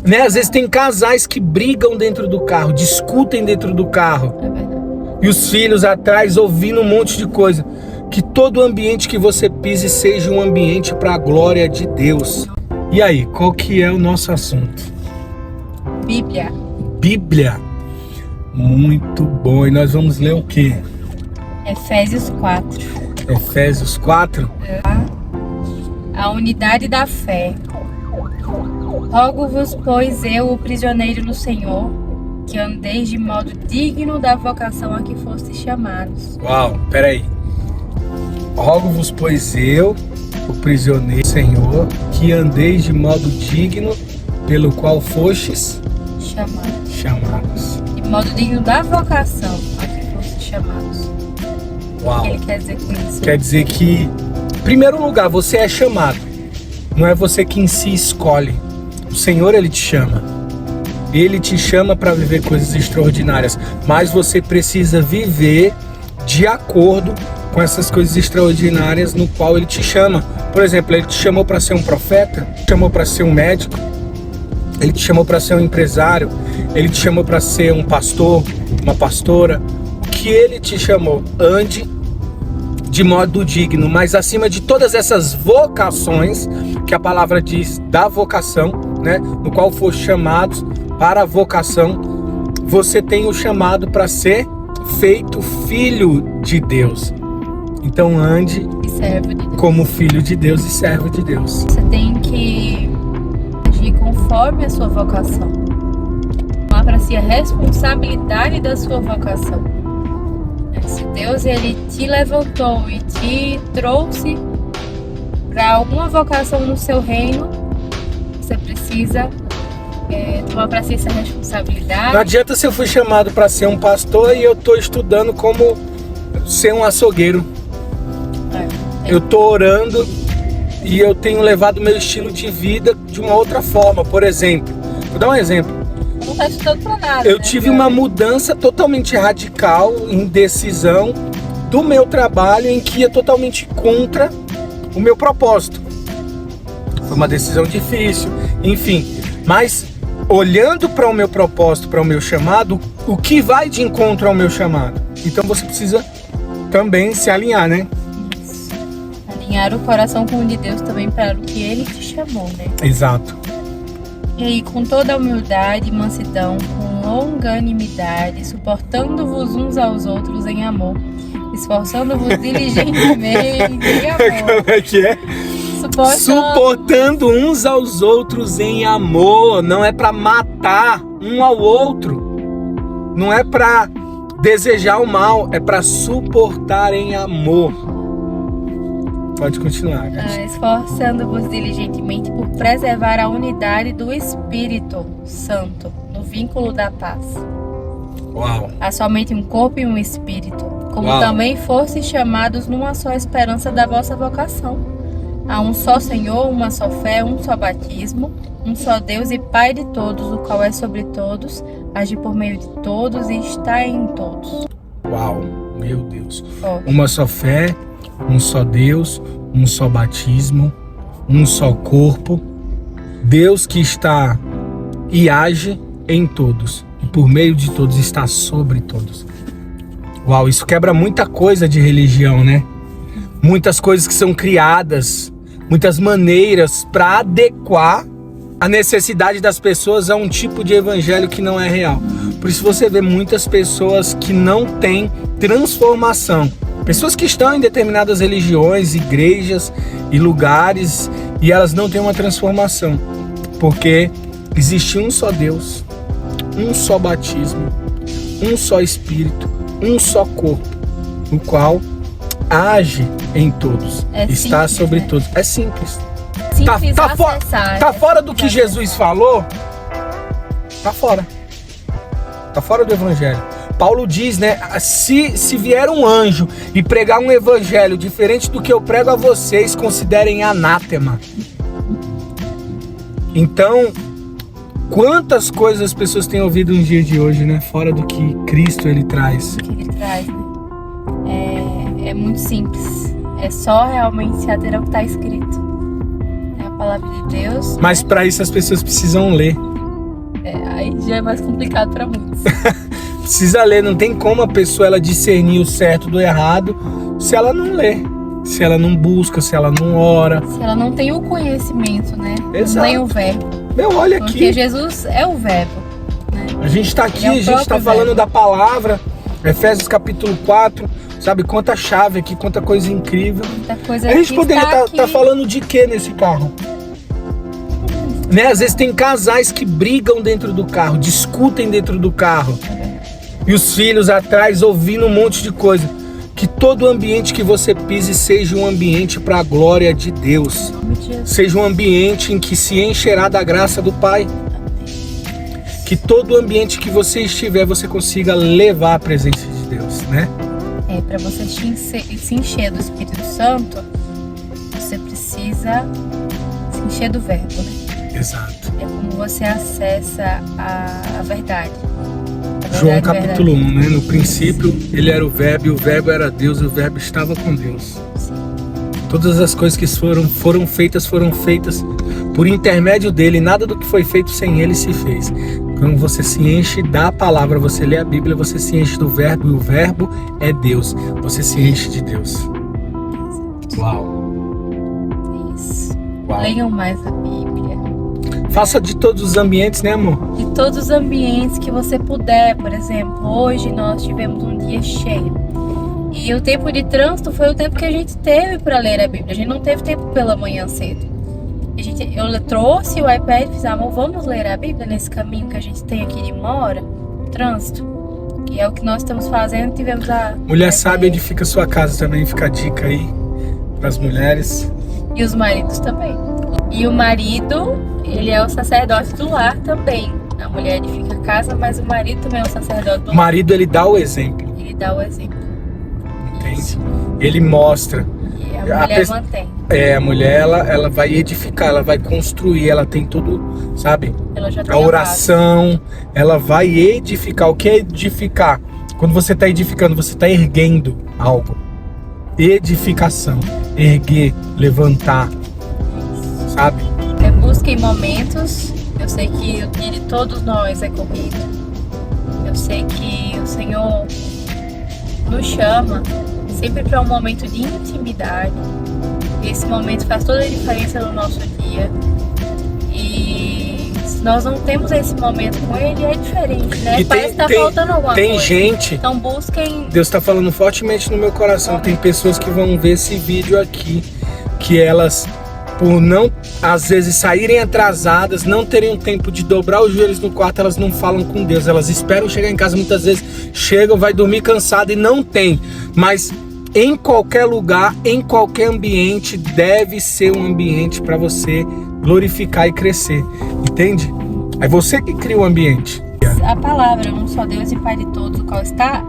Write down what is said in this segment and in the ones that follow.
Né? Às vezes tem casais que brigam dentro do carro, discutem dentro do carro. É verdade. E os filhos atrás ouvindo um monte de coisa. Que todo ambiente que você pise seja um ambiente para a glória de Deus. E aí, qual que é o nosso assunto? Bíblia. Bíblia. Muito bom. E nós vamos ler o quê? Efésios 4. Efésios 4. A unidade da fé. Rogo-vos, pois eu, o prisioneiro no Senhor, que andeis de modo digno da vocação a que fostes chamados. Uau, peraí. Rogo-vos, pois eu, o prisioneiro do Senhor, que andeis de modo digno pelo qual fostes chamados. De modo digno da vocação a que fostes chamados. Uau. O que ele quer dizer com isso? Quer dizer que, em primeiro lugar, você é chamado. Não é você que em si escolhe. O Senhor, Ele te chama. Ele te chama para viver coisas extraordinárias. Mas você precisa viver de acordo com essas coisas extraordinárias no qual Ele te chama. Por exemplo, Ele te chamou para ser um profeta, te chamou para ser um médico, Ele te chamou para ser um empresário, Ele te chamou para ser um pastor, uma pastora. O que Ele te chamou, ande de modo digno, mas acima de todas essas vocações, que a palavra diz da vocação, né, no qual for chamados para a vocação, você tem o chamado para ser feito filho de Deus. Então ande como filho de Deus e servo de Deus. Você tem que agir conforme a sua vocação. Tomar para si a responsabilidade da sua vocação. Se Deus ele te levantou e te trouxe para alguma vocação no seu reino, você precisa tomar para si essa responsabilidade. Não adianta se eu fui chamado para ser um pastor e eu estou estudando como ser um açougueiro. Eu estou orando e eu tenho levado meu estilo de vida de uma outra forma. Por exemplo, vou dar um exemplo. Não está estudando para nada. Eu tive uma mudança totalmente radical em decisão do meu trabalho, em que é totalmente contra o meu propósito. Foi uma decisão difícil, enfim. Mas olhando para o meu propósito, para o meu chamado, o que vai de encontro ao meu chamado? Então você precisa também se alinhar, né? Alinhar o coração com o de Deus também para o que Ele te chamou, né? Exato. E aí, com toda a humildade e mansidão, com longanimidade, suportando-vos uns aos outros em amor, esforçando-vos diligentemente em amor. Como é que é? Suportando uns aos outros em amor. Não é para matar um ao outro. Não é para desejar o mal. É para suportar em amor. Pode continuar, Gatinho. Esforçando-vos diligentemente por preservar a unidade do Espírito Santo no vínculo da paz. Uau. Há somente um corpo e um espírito, como Uau. também fostes chamados numa só esperança da vossa vocação. Há um só Senhor, uma só fé, um só batismo, um só Deus e Pai de todos, o qual é sobre todos, age por meio de todos e está em todos. Uau, meu Deus. Uma só fé, um só Deus, um só batismo, um só corpo. Deus que está e age em todos. E por meio de todos está sobre todos. Uau, isso quebra muita coisa de religião, né? Muitas coisas que são criadas, muitas maneiras para adequar a necessidade das pessoas a um tipo de evangelho que não é real. Por isso você vê muitas pessoas que não têm transformação. Pessoas que estão em determinadas religiões, igrejas e lugares e elas não têm uma transformação. Porque existe um só Deus, um só batismo, um só Espírito, um só corpo, o qual age em todos, está simples, sobre né? todos. É simples. Simples Tá fora do que Jesus falou? Tá fora. Tá fora do evangelho. Paulo diz, né? Se vier um anjo e pregar um evangelho diferente do que eu prego a vocês, considerem anátema. Então, quantas coisas as pessoas têm ouvido nos dias de hoje, né? Fora do que Cristo ele traz. O que ele traz, né? É muito simples. É só realmente se ater ao que está escrito. palavra de Deus. Mas para isso as pessoas precisam ler. Aí já é mais complicado para muitos. Precisa ler, não tem como a pessoa ela discernir o certo do errado se ela não lê, se ela não busca, se ela não ora. Se ela não tem o conhecimento, né? Exato. Nem o verbo. Olha aqui. Porque Jesus é o verbo, né? A gente está aqui, É o a gente está falando verbo. da palavra, Efésios capítulo 4, sabe? Quanta chave aqui, quanta coisa incrível. Muita coisa A gente que poderia está estar falando de quê nesse carro? Né? Às vezes tem casais que brigam dentro do carro, discutem dentro do carro. E os filhos atrás ouvindo um monte de coisa. Que todo ambiente que você pise seja um ambiente para a glória de Deus. Seja um ambiente em que se encherá da graça do Pai. Que todo ambiente que você estiver, você consiga levar a presença de Deus, né? Para você se encher do Espírito Santo, você precisa se encher do verbo, né? Exato. É como você acessa a verdade. João capítulo 1, né? No princípio ele era o verbo e o verbo era Deus e o verbo estava com Deus. Sim. Todas as coisas que foram feitas por intermédio dele, nada do que foi feito sem ele se fez. Quando você se enche da palavra, você lê a Bíblia, você se enche do verbo e o verbo é Deus. Você se enche de Deus. Uau! Isso. Uau. Leiam mais a Bíblia. Faça de todos os ambientes, né, amor? De todos os ambientes que você puder. Por exemplo, hoje nós tivemos um dia cheio. E o tempo de trânsito foi o tempo que a gente teve para ler a Bíblia. A gente não teve tempo pela manhã cedo. Eu trouxe o iPad e fiz, amor, vamos ler a Bíblia nesse caminho que a gente tem aqui de 1 hora? Trânsito. Que é o que nós estamos fazendo. Tivemos a Mulher sábia edifica sua casa também. Fica a dica aí para as mulheres. E os maridos também. E o marido, ele é o sacerdote do lar também. A mulher edifica a casa, mas o marido também é o sacerdote do lar. O marido, ele dá o exemplo. Ele dá o exemplo. Entende? Isso. Ele mostra. E a mulher mantém. A mulher, ela vai edificar, ela vai construir, ela tem tudo, sabe? Ela já tem A oração, ela vai edificar. O que é edificar? Quando você está edificando, você está erguendo algo. Edificação. Erguer, levantar. Sabe? Busquem momentos. Eu sei que o dia de todos nós é corrido. Eu sei que o Senhor nos chama sempre para um momento de intimidade. Esse momento faz toda a diferença no nosso dia. E se nós não temos esse momento com Ele, é diferente, né? E parece que está faltando alguma coisa. Tem gente... Então busquem... Deus está falando fortemente no meu coração. Tem pessoas que vão ver esse vídeo aqui, que elas, por não, às vezes, saírem atrasadas, não terem um tempo de dobrar os joelhos no quarto, elas não falam com Deus. Elas esperam chegar em casa, muitas vezes chegam, vai dormir cansada e não tem. Mas em qualquer lugar, em qualquer ambiente, deve ser um ambiente para você glorificar e crescer. Entende? É você que cria o ambiente. A palavra, um só Deus e Pai de todos, o qual está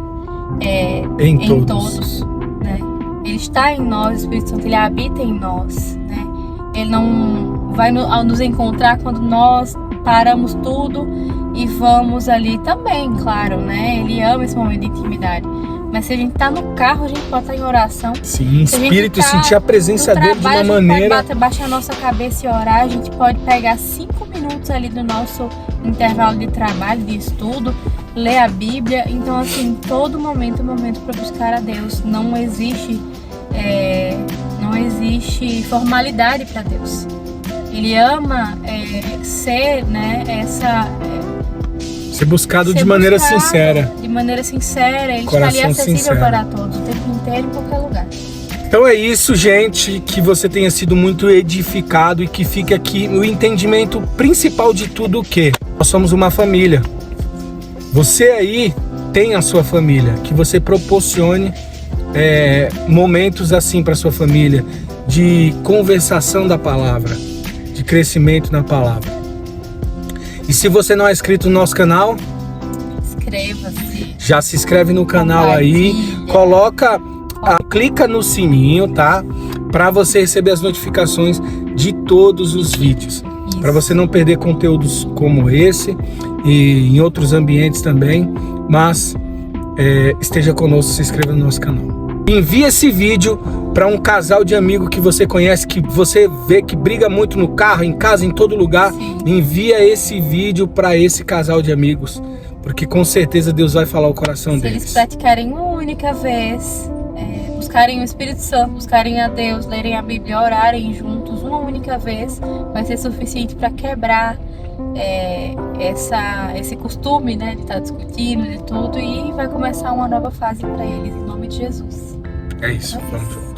em todos, né? Ele está em nós, o Espírito Santo, ele habita em nós, né? Ele não vai nos encontrar quando nós paramos tudo e vamos ali também, claro, né? Ele ama esse momento de intimidade. Mas se a gente tá no carro, a gente pode estar em oração. Sim, espírito e sentir a presença dele de uma maneira. A gente pode baixar a nossa cabeça e orar. A gente pode pegar 5 minutos ali do nosso intervalo de trabalho, de estudo, ler a Bíblia. Então, assim, todo momento é momento para buscar a Deus. Não existe formalidade para Deus. Ele ama ser, né, ser buscado de maneira sincera. De maneira sincera. Ele está ali acessível para todos, o tempo inteiro, em qualquer lugar. Então é isso, gente. Que você tenha sido muito edificado e que fique aqui o entendimento principal de tudo, o que nós somos uma família. Você aí tem a sua família. Que você proporcione momentos assim para sua família, de conversação da palavra, de crescimento na palavra. E se você não é inscrito no nosso canal, inscreva-se. Já se inscreve no canal aí, clica no sininho, tá? Para você receber as notificações de todos os vídeos. Para você não perder conteúdos como esse e em outros ambientes também. Mas esteja conosco, se inscreva no nosso canal. Envie esse vídeo para um casal de amigo que você conhece, que você vê que briga muito no carro, em casa, em todo lugar. Sim. Envia esse vídeo para esse casal de amigos, porque com certeza Deus vai falar o coração Se deles. eles praticarem uma única vez, buscarem o Espírito Santo, buscarem a Deus, lerem a Bíblia, orarem juntos uma única vez, vai ser suficiente para quebrar esse costume, né, de estar discutindo de tudo, e vai começar uma nova fase para eles, em nome de Jesus. É isso, vamos.